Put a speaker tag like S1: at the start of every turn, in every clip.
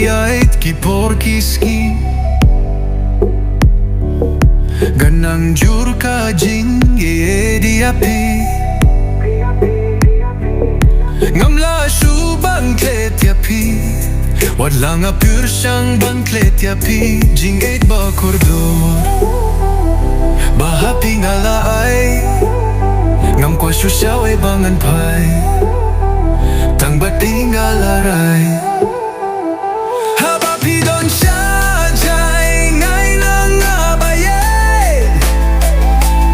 S1: ait ki porkiski ganang jur ka jing ye diapi ngamla shu bang klet yapi wat langa pur sang bang klet yapi jing ait ba kordor bahapi ngala ai ngam kwa shu shawe bangan pai tang bati ngalarai haba pidon shajai ngai lang abaye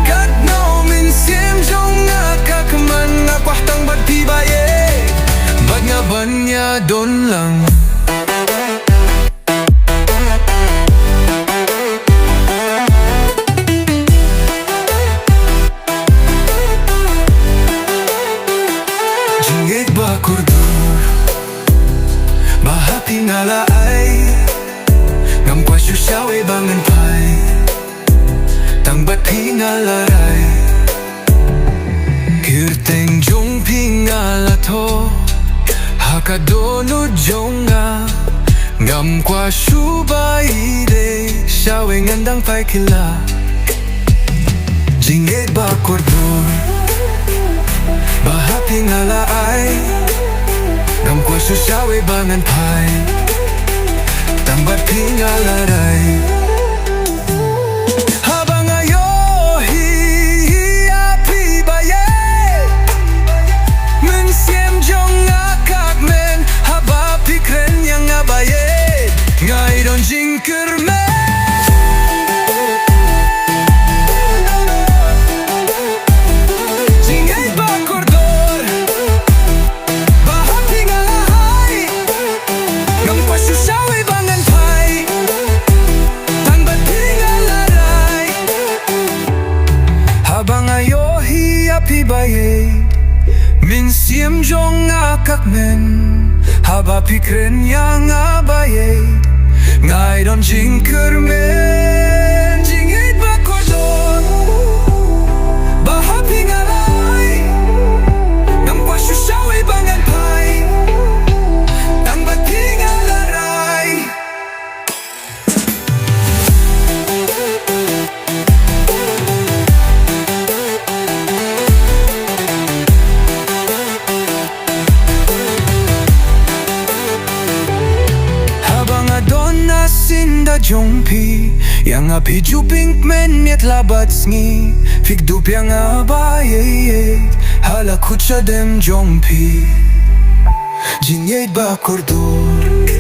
S1: kat no min siem jong kakman ngapah tang bat pi baye bat nga banya don lang kordor bahapi ngala ai ngam kwa shu shawe bangan pai tang bat pi ngala rai kirteng jong pi ngala to hakadono jonga ngam kwa shu bai de shawe ngandang pai kila jinget ba kordor bahapi ngala ai ngam kwa shu shawe bangan pai tang bat pi ngala rai habang ayo hi api baye men siem jong akak men haba pikren yang abaye ngai don jingker men pi baye min siem jong akak men haba pikren yang abaye ngai don jingker men jingit ba kordor bahapi ngalai ngam kwa shu shawe bangan pai tang bat pi ngalarai sinda jongpi yang api juping men net labat sngi fik dup yang abaye hala kucha dem jongpi jingait ba kordor